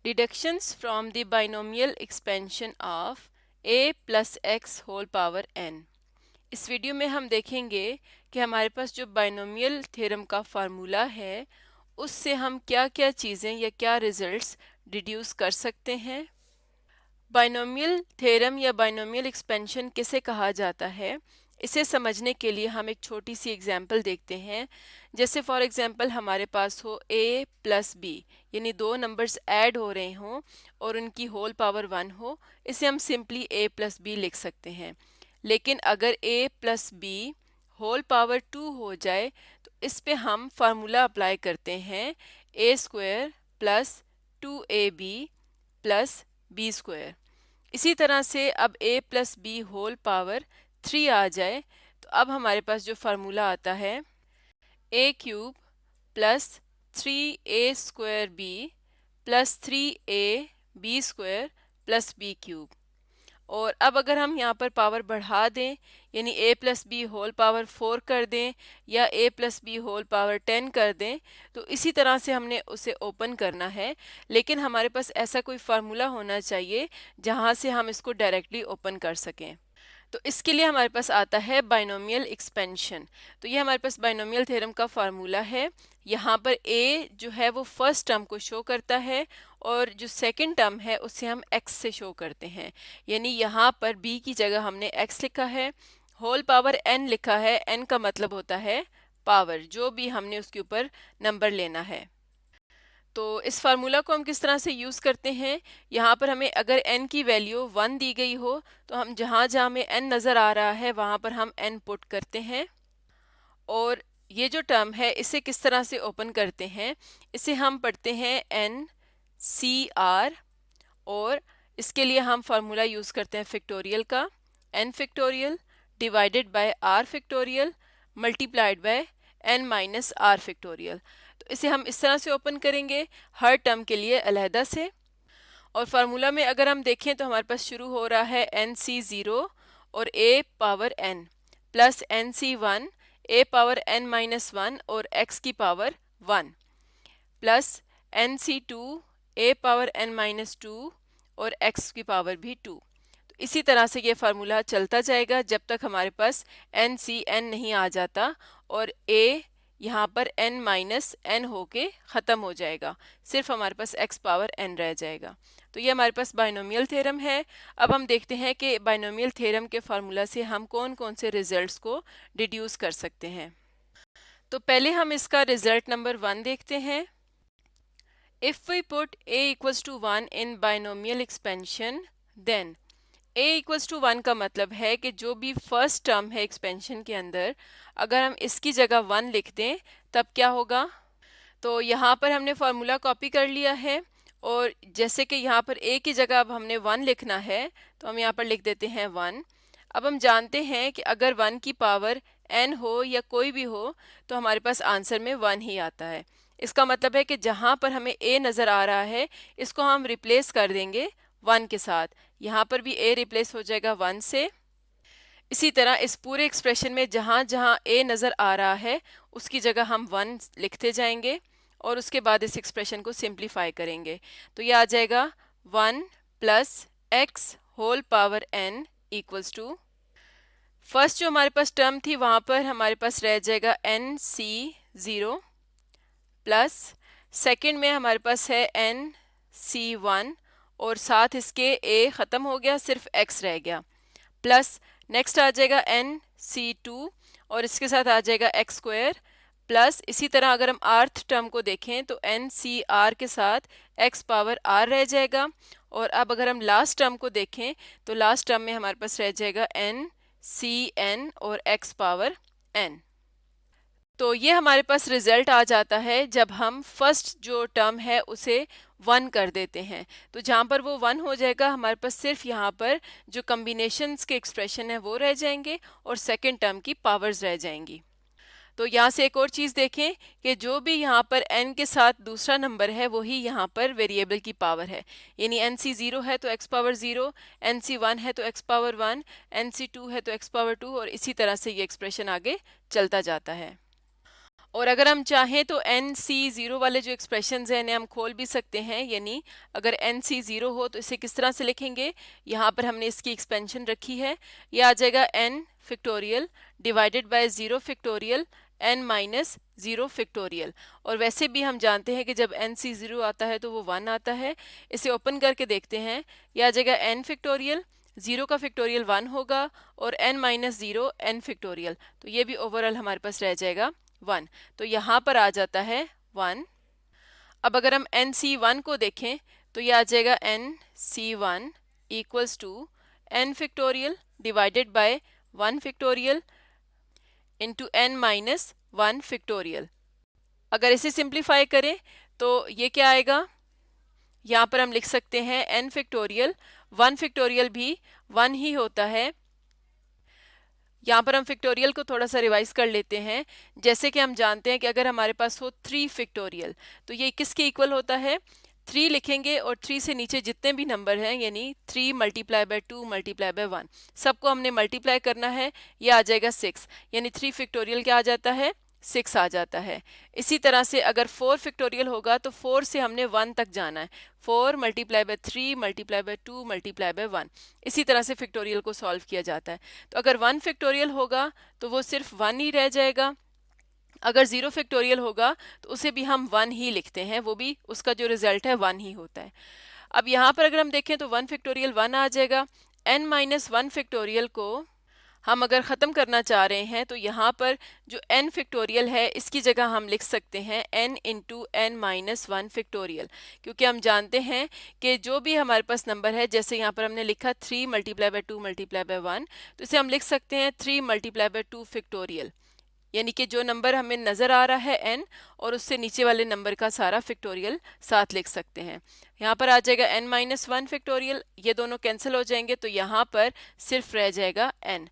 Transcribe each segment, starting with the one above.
Deductions from the binomial expansion of a plus x whole power n। इस video में हम देखेंगे कि हमारे पास जो बाइनोमियल थ्योरम का फार्मूला है उससे हम क्या क्या चीज़ें या क्या रिजल्ट्स डिड्यूस कर सकते हैं। बाइनोमियल थ्योरम या बाइनोमियल एक्सपेंशन किसे कहा जाता है, इसे समझने के लिए हम एक छोटी सी एग्जांपल देखते हैं। जैसे फॉर एग्जांपल हमारे पास हो a प्लस बी, यानी दो नंबर्स ऐड हो रहे हों और उनकी होल पावर 1 हो, इसे हम सिंपली a प्लस बी लिख सकते हैं। लेकिन अगर a plus b whole power 2 हो जाए तो इस पे हम फार्मूला अप्लाई करते हैं a square plus 2ab plus b square. इसी तरह से अब a plus b whole power 3 आ जाए तो अब हमारे पास जो फार्मूला आता है a cube plus 3a square b plus 3a b square plus b cube. और अब अगर हम यहाँ पर पावर बढ़ा दें, यानी a plus b whole power 4 कर दें या a plus b whole power 10 कर दें, तो इसी तरह से हमने उसे ओपन करना है। लेकिन हमारे पास ऐसा कोई फार्मूला होना चाहिए जहाँ से हम इसको डायरेक्टली ओपन कर सकें। तो इसके लिए हमारे पास आता है बाइनोमियल एक्सपेंशन। तो ये हमारे पास बाइनोमियल थ्योरम का फार्मूला है। यहाँ पर a जो है वो फर्स्ट टर्म को शो करता है और जो सेकंड टर्म है उसे हम x से शो करते हैं। यानी यहाँ पर b की जगह हमने x लिखा है, होल पावर n लिखा है। n का मतलब होता है पावर, जो भी हमने उसके ऊपर नंबर लेना है। तो इस फार्मूला को हम किस तरह से यूज़ करते हैं, यहाँ पर हमें अगर n की वैल्यू 1 दी गई हो तो हम जहाँ जहाँ हमें n नज़र आ रहा है वहाँ पर हम n पुट करते हैं। और ये जो टर्म है इसे किस तरह से ओपन करते हैं, इसे हम पढ़ते हैं NCR। और इसके लिए हम फार्मूला यूज़ करते हैं फैक्टोरियल का, n factorial divided bye r factorial multiplied by n minus r factorial. तो इसे हम इस तरह से ओपन करेंगे हर टर्म के लिए अलहदा से। और फार्मूला में अगर हम देखें तो हमारे पास शुरू हो रहा है NC0 और a power n plus NC1 a power n minus 1 और x की power 1 plus NC2 a power n minus 2 और x की पावर भी 2। तो इसी तरह से ये फार्मूला चलता जाएगा जब तक हमारे पास NCn नहीं आ जाता और a यहाँ पर n माइनस n होके ख़त्म हो जाएगा, सिर्फ हमारे पास x पावर n रह जाएगा। तो ये हमारे पास बाइनोमियल थ्योरम है। अब हम देखते हैं कि बाइनोमियल थ्योरम के फार्मूला से हम कौन कौन से रिजल्ट्स को डिड्यूस कर सकते हैं। तो पहले हम इसका रिजल्ट नंबर 1 देखते हैं। If we put a equals to 1 in binomial expansion, then a equals to 1 का मतलब है कि जो भी फर्स्ट टर्म है एक्सपेंशन के अंदर, अगर हम इसकी जगह 1 लिख दें तब क्या होगा। तो यहाँ पर हमने फार्मूला कॉपी कर लिया है और जैसे कि यहाँ पर a की जगह अब हमने 1 लिखना है तो हम यहाँ पर लिख देते हैं 1। अब हम जानते हैं कि अगर 1 की पावर n हो या कोई भी हो तो हमारे पास आंसर में 1 ही आता है। इसका मतलब है कि जहाँ पर हमें a नज़र आ रहा है इसको हम रिप्लेस कर देंगे 1 के साथ। यहाँ पर भी a रिप्लेस हो जाएगा 1 से। इसी तरह इस पूरे एक्सप्रेशन में जहाँ जहाँ a नज़र आ रहा है उसकी जगह हम 1 लिखते जाएंगे और उसके बाद इस एक्सप्रेशन को सिंप्लीफाई करेंगे। तो ये आ जाएगा 1 plus x whole power n equals to, first जो हमारे पास टर्म थी वहाँ पर हमारे पास रह जाएगा NC0 प्लस सेकंड में हमारे पास है NC1 और साथ इसके a ख़त्म हो गया, सिर्फ x रह गया, प्लस नेक्स्ट आ जाएगा NC2 और इसके साथ आ जाएगा x स्क्वायर प्लस इसी तरह अगर हम आर्थ टर्म को देखें तो NCR के साथ x पावर r रह जाएगा। और अब अगर हम लास्ट टर्म को देखें तो लास्ट टर्म में हमारे पास रह जाएगा NCn और x पावर n। तो ये हमारे पास रिजल्ट आ जाता है जब हम फर्स्ट जो टर्म है उसे 1 कर देते हैं। तो जहाँ पर वो 1 हो जाएगा हमारे पास सिर्फ यहाँ पर जो कम्बिनेशंस के एक्सप्रेशन है वो रह जाएंगे और सेकंड टर्म की पावर्स रह जाएंगी। तो यहाँ से एक और चीज़ देखें कि जो भी यहाँ पर n के साथ दूसरा नंबर है वही यहाँ पर वेरिएबल की पावर है। यानी NC0 है तो x पावर 0, NC1 है तो x पावर 1, NC2 है तो x पावर 2 और इसी तरह से ये एक्सप्रेशन आगे चलता जाता है। और अगर हम चाहें तो एन सी ज़ीरो वाले जो एक्सप्रेशंस हैं इन्हें हम खोल भी सकते हैं, यानी अगर एन सी ज़ीरो हो तो इसे किस तरह से लिखेंगे, यहाँ पर हमने इसकी एक्सपेंशन रखी है, यह आ जाएगा n factorial divided by zero factorial n minus zero factorial. और वैसे भी हम जानते हैं कि जब एन सी ज़ीरो आता है तो वो वन आता है। इसे ओपन करके देखते हैं, यह आ जाएगा एन फैक्टोरियल, ज़ीरो का फैक्टोरियल वन होगा और n minus zero n factorial, तो ये भी ओवरऑल हमारे पास रह जाएगा वन। तो यहाँ पर आ जाता है वन। अब अगर हम एन सी वन को देखें तो ये आ जाएगा n C one equals to n factorial divided by one factorial into n minus one factorial. अगर इसे सिंप्लीफाई करें तो ये क्या आएगा, यहाँ पर हम लिख सकते हैं एन फैक्टोरियल, वन फैक्टोरियल भी वन ही होता है। यहाँ पर हम फैक्टोरियल को थोड़ा सा रिवाइज कर लेते हैं। जैसे कि हम जानते हैं कि अगर हमारे पास हो थ्री फैक्टोरियल तो ये किसके इक्वल होता है, थ्री लिखेंगे और थ्री से नीचे जितने भी नंबर हैं यानी three multiply by two multiply by one, सबको हमने मल्टीप्लाई करना है, ये आ जाएगा सिक्स, यानी थ्री फैक्टोरियल क्या आ जाता है, सिक्स आ जाता है। इसी तरह से अगर फोर फैक्टोरियल होगा तो फोर से हमने वन तक जाना है, four multiply by three multiply by two multiply by one. इसी तरह से फैक्टोरियल को सॉल्व किया जाता है। तो अगर वन फैक्टोरियल होगा तो वो सिर्फ वन ही रह जाएगा, अगर ज़ीरो फैक्टोरियल होगा तो उसे भी हम वन ही लिखते हैं, वो भी उसका जो रिजल्ट है वन ही होता है। अब यहाँ पर अगर हम देखें तो वन फैक्टोरियल वन आ जाएगा। एन माइनस वन फैक्टोरियल को हम अगर ख़त्म करना चाह रहे हैं तो यहाँ पर जो n फैक्टोरियल है इसकी जगह हम लिख सकते हैं n into n minus one factorial, क्योंकि हम जानते हैं कि जो भी हमारे पास नंबर है, जैसे यहाँ पर हमने लिखा three multiply by two multiply by one, तो इसे हम लिख सकते हैं three multiply by two factorial, यानी कि जो नंबर हमें नज़र आ रहा है n और उससे नीचे वाले नंबर का सारा फैक्टोरियल साथ लिख सकते हैं। यहाँ पर आ जाएगा n माइनस वन फैक्टोरियल, ये दोनों कैंसिल हो जाएंगे तो यहाँ पर सिर्फ रह जाएगा n।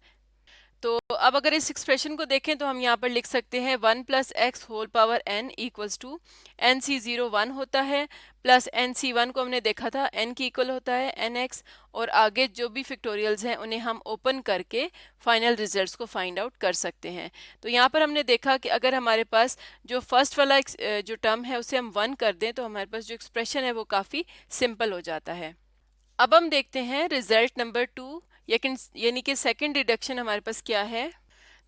तो अब अगर इस एक्सप्रेशन को देखें तो हम यहाँ पर लिख सकते हैं one plus x whole power n equals to n C zero one होता है, प्लस एन सी वन को हमने देखा था एन की इक्वल होता है एन एक्स, और आगे जो भी फैक्टोरियल्स हैं उन्हें हम ओपन करके फाइनल रिजल्ट्स को फाइंड आउट कर सकते हैं। तो यहाँ पर हमने देखा कि अगर हमारे पास जो फर्स्ट वाला जो टर्म है उसे हम वन कर दें तो हमारे पास जो एक्सप्रेशन है वो काफ़ी सिंपल हो जाता है। अब हम देखते हैं रिजल्ट नंबर टू, यानी कि सेकंड डिडक्शन हमारे पास क्या है।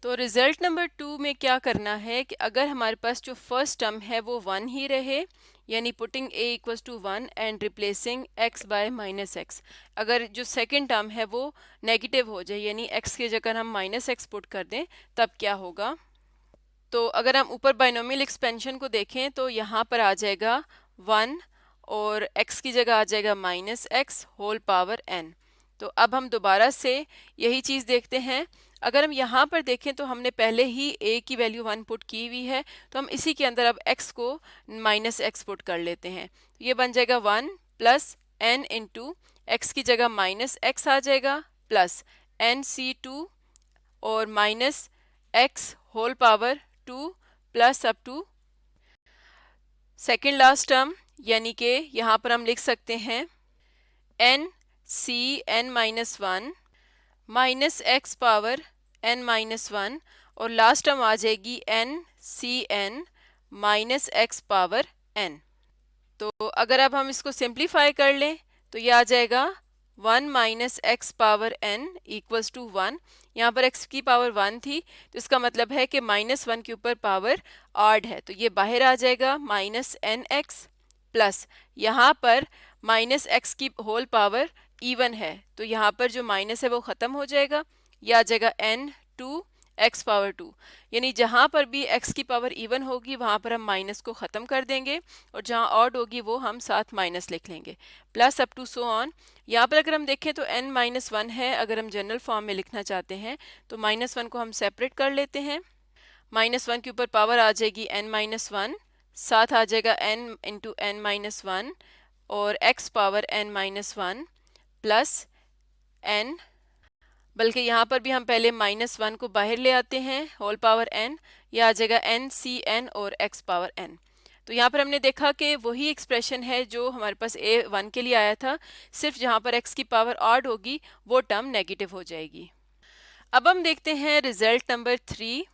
तो रिजल्ट नंबर टू में क्या करना है कि अगर हमारे पास जो फर्स्ट टर्म है वो वन ही रहे, यानी putting a equals to one and replacing x by minus x, अगर जो सेकंड टर्म है वो नेगेटिव हो जाए यानी x की जगह हम माइनस एक्स पुट कर दें, तब क्या होगा। तो अगर हम ऊपर बाइनोमियल एक्सपेंशन को देखें तो यहाँ पर आ जाएगा वन और x की जगह आ जाएगा minus x whole power n। तो अब हम दोबारा से यही चीज़ देखते हैं। अगर हम यहाँ पर देखें तो हमने पहले ही a की वैल्यू वन पुट की हुई है, तो हम इसी के अंदर अब x को माइनस एक्स पुट कर लेते हैं। ये बन जाएगा one plus n into x की जगह माइनस एक्स आ जाएगा प्लस एन सी टू और minus x whole power two plus up to second last term, यानी कि यहाँ पर हम लिख सकते हैं n C n minus one minus x power n minus one, और लास्ट टर्म आ जाएगी n C n minus x power n. तो अगर अब हम इसको सिंप्लीफाई कर लें तो ये आ जाएगा one minus x power n equals to one. यहाँ पर x की पावर वन थी तो इसका मतलब है कि माइनस वन के ऊपर पावर ऑड है, तो ये बाहर आ जाएगा माइनस एन एक्स प्लस यहाँ पर माइनस एक्स की होल पावर इवन है, तो यहाँ पर जो माइनस है वो ख़त्म हो जाएगा, यह आ जाएगा n two x power two, यानी जहाँ पर भी x की पावर इवन होगी वहाँ पर हम माइनस को ख़त्म कर देंगे और जहाँ ऑड होगी वो हम साथ माइनस लिख लेंगे, plus up to so on. यहाँ पर अगर हम देखें तो n माइनस वन है, अगर हम जनरल फॉर्म में लिखना चाहते हैं तो माइनस वन को हम सेपरेट कर लेते हैं। माइनस वन के ऊपर पावर आ जाएगी n माइनस वन, साथ आ जाएगा n into n minus one और x power n minus one plus n, बल्कि यहाँ पर भी हम पहले माइनस वन को बाहर ले आते हैं होल पावर n, यह आ जाएगा एन सी एन और x पावर n। तो यहाँ पर हमने देखा कि वही एक्सप्रेशन है जो हमारे पास a वन के लिए आया था, सिर्फ जहाँ पर x की पावर ऑड होगी वो टर्म नेगेटिव हो जाएगी। अब हम देखते हैं रिजल्ट नंबर थ्री।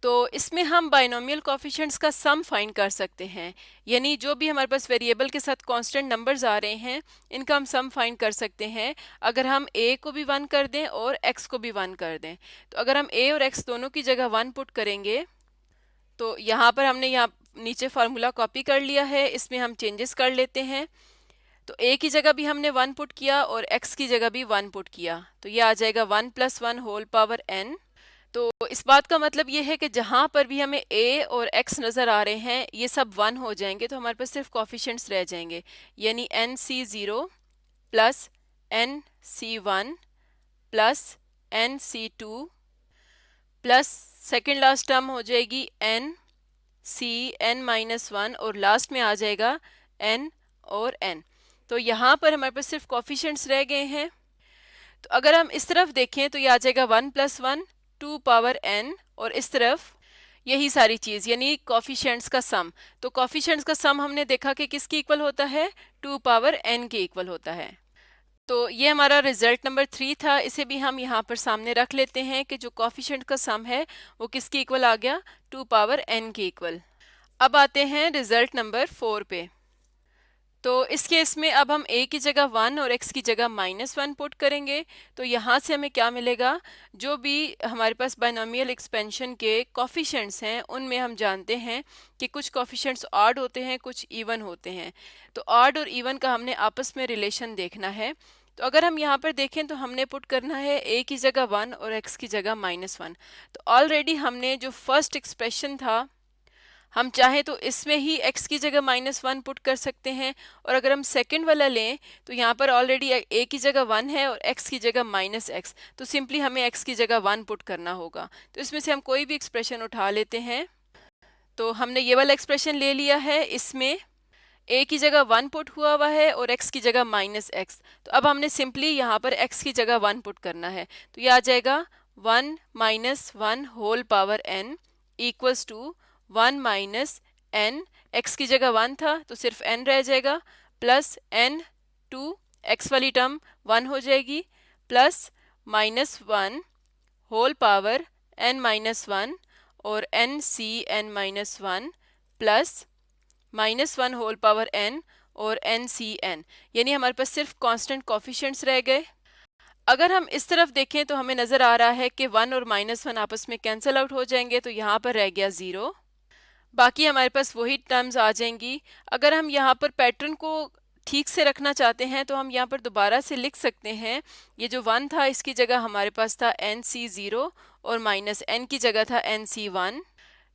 तो इसमें हम बाइनोमियल कोफिशिएंट्स का सम फाइंड कर सकते हैं, यानी जो भी हमारे पास वेरिएबल के साथ कांस्टेंट नंबर्स आ रहे हैं इनका हम सम फाइंड कर सकते हैं अगर हम a को भी 1 कर दें और x को भी 1 कर दें। तो अगर हम a और x दोनों की जगह 1 पुट करेंगे तो यहाँ पर हमने यहाँ नीचे फार्मूला कॉपी कर लिया है, इसमें हम चेंजेस कर लेते हैं। तो a की जगह भी हमने 1 पुट किया और x की जगह भी 1 पुट किया, तो ये आ जाएगा 1 + 1 होल पावर n। तो इस बात का मतलब ये है कि जहाँ पर भी हमें a और x नज़र आ रहे हैं ये सब 1 हो जाएंगे, तो हमारे पास सिर्फ कोफिशिएंट्स रह जाएंगे, यानी nc0 plus nc1 plus nc2 plus second last term हो जाएगी n-1 और लास्ट में आ जाएगा n और n। तो यहाँ पर हमारे पास सिर्फ कोफिशिएंट्स रह गए हैं। तो अगर हम इस तरफ देखें तो ये आ जाएगा 1 + 1 2 पावर n, और इस तरफ यही सारी चीज़ यानी कोफिशिएंट्स का सम। तो कोफिशिएंट्स का सम हमने देखा कि किसके इक्वल होता है, 2 पावर n के इक्वल होता है। तो ये हमारा रिजल्ट नंबर 3 था, इसे भी हम यहाँ पर सामने रख लेते हैं कि जो कोफिशिएंट का सम है वो किसके इक्वल आ गया, 2 पावर n के इक्वल। अब आते हैं रिजल्ट नंबर 4 पे। तो इस केस में अब हम a की जगह 1 और x की जगह -1 पुट करेंगे। तो यहाँ से हमें क्या मिलेगा, जो भी हमारे पास बाइनोमियल एक्सपेंशन के कोफिशिएंट्स हैं उनमें हम जानते हैं कि कुछ कोफिशिएंट्स ऑड होते हैं कुछ इवन होते हैं। तो ऑड और इवन का हमने आपस में रिलेशन देखना है। तो अगर हम यहाँ पर देखें तो हमने पुट करना है a की जगह 1 और x की जगह -1। तो ऑलरेडी हमने जो फर्स्ट एक्सप्रेशन था हम चाहें तो इसमें ही x की जगह -1 पुट कर सकते हैं, और अगर हम सेकंड वाला लें तो यहाँ पर ऑलरेडी a की जगह 1 है और x की जगह -x, तो सिंपली हमें x की जगह 1 पुट करना होगा। तो इसमें से हम कोई भी एक्सप्रेशन उठा लेते हैं। तो हमने ये वाला एक्सप्रेशन ले लिया है, इसमें a की जगह 1 पुट हुआ है और x की जगह -x। तो अब हमने सिंपली यहाँ पर x की जगह 1 पुट करना है। तो ये आ जाएगा 1 - 1 whole power n equals to 1 - n, x की जगह 1 था तो सिर्फ n रह जाएगा, प्लस n टू x वाली टर्म 1 हो जाएगी, प्लस -1 होल पावर n-1 और nc(n-1) plus -1 whole power n और ncn, यानी हमारे पास सिर्फ कांस्टेंट कोफिशिएंट्स रह गए। अगर हम इस तरफ देखें तो हमें नज़र आ रहा है कि 1 और -1 आपस में कैंसिल आउट हो जाएंगे, तो यहाँ पर रह गया 0, बाकी हमारे पास वही टर्म्स आ जाएंगी। अगर हम यहाँ पर पैटर्न को ठीक से रखना चाहते हैं तो हम यहाँ पर दोबारा से लिख सकते हैं, ये जो 1 था इसकी जगह हमारे पास था nc0 और -n की जगह था nc1।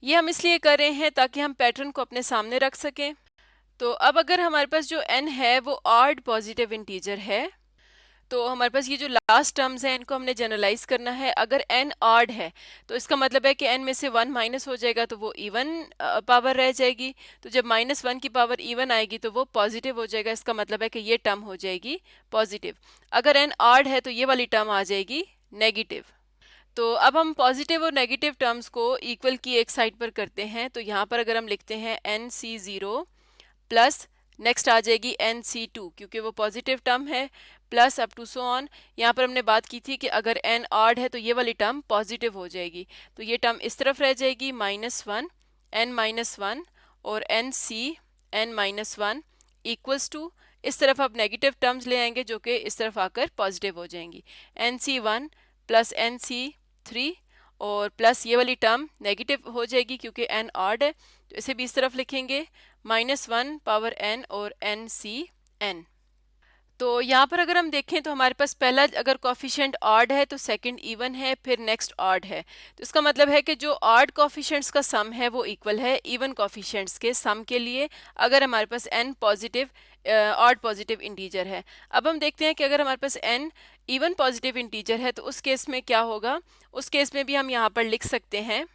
ये हम इसलिए कर रहे हैं ताकि हम पैटर्न को अपने सामने रख सकें। तो अब अगर हमारे पास जो n है वो ऑड पॉजिटिव इंटीजर है, तो हमारे पास ये जो लास्ट टर्म्स हैं इनको हमने जनरलाइज करना है। अगर n ऑड है तो इसका मतलब है कि n में से 1 माइनस हो जाएगा तो वो इवन पावर रह जाएगी। तो जब -1 की पावर इवन आएगी तो वो पॉजिटिव हो जाएगा, इसका मतलब है कि ये टर्म हो जाएगी पॉजिटिव। अगर n ऑड है तो ये वाली टर्म आ जाएगी नेगेटिव। तो अब हम पॉजिटिव और नेगेटिव टर्म्स को इक्वल की एक साइड पर करते हैं। तो यहाँ पर अगर हम लिखते हैं nc0 प्लस नेक्स्ट आ जाएगी nc2 क्योंकि वो पॉजिटिव टर्म है, plus up to so on. यहाँ पर हमने बात की थी कि अगर n ऑड है तो ये वाली टर्म पॉजिटिव हो जाएगी, तो ये टर्म इस तरफ रह जाएगी -1 n-1 और nc(n-1) इक्वल्स टू, इस तरफ आप नेगेटिव टर्म्स ले आएंगे जो कि इस तरफ आकर पॉजिटिव हो जाएंगी, nc1 प्लस nc3 और प्लस ये वाली टर्म नेगेटिव हो जाएगी क्योंकि n ऑड है, तो इसे भी इस तरफ लिखेंगे -1 पावर n और nc(n). तो यहाँ पर अगर हम देखें तो हमारे पास पहला अगर कोफिशिएंट ऑड है तो सेकंड इवन है, फिर नेक्स्ट ऑड है। तो इसका मतलब है कि जो ऑड कोफिशिएंट्स का सम है वो इक्वल है इवन कोफिशिएंट्स के सम के लिए, अगर हमारे पास n positive odd positive integer है। अब हम देखते हैं कि अगर हमारे पास n इवन पॉजिटिव इंटीजर है तो उस केस में क्या होगा। उस केस में भी हम यहाँ पर लिख सकते हैं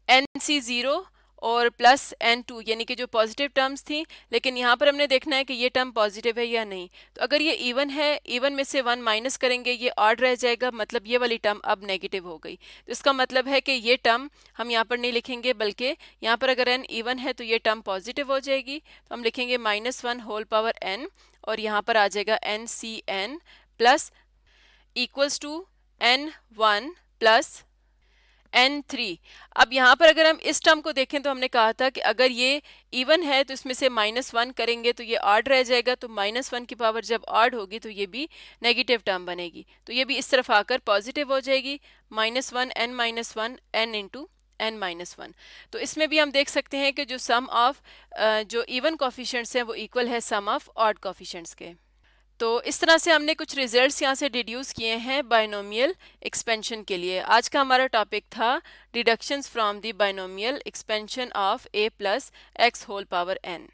nc0 और प्लस n2, यानी कि जो पॉजिटिव टर्म्स थी, लेकिन यहाँ पर हमने देखना है कि ये टर्म पॉजिटिव है या नहीं। तो अगर ये इवन है, इवन में से 1 माइनस करेंगे ये ऑड रह जाएगा, मतलब ये वाली टर्म अब नेगेटिव हो गई। तो इसका मतलब है कि ये टर्म हम यहाँ पर नहीं लिखेंगे, बल्कि यहाँ पर अगर n इवन है तो ये टर्म पॉजिटिव हो जाएगी। तो हम लिखेंगे -1 होल पावर n और यहाँ पर आ जाएगा nc(n) plus equals to n1 plus n3। अब यहाँ पर अगर हम इस टर्म को देखें तो हमने कहा था कि अगर ये इवन है तो इसमें से -1 करेंगे तो ये ऑड रह जाएगा, तो -1 की पावर जब ऑड होगी तो ये भी नेगेटिव टर्म बनेगी, तो ये भी इस तरफ आकर पॉजिटिव हो जाएगी, -1 n-1 n इंटू n-1। तो इसमें भी हम देख सकते हैं कि जो सम ऑफ जो इवन कोफिशिएंट्स हैं वो इक्वल है सम ऑफ ऑड कोफिशिएंट्स के। तो इस तरह से हमने कुछ रिजल्ट्स यहाँ से डिड्यूस किए हैं बाइनोमियल एक्सपेंशन के लिए। आज का हमारा टॉपिक था deductions from the binomial expansion of a plus x whole power n।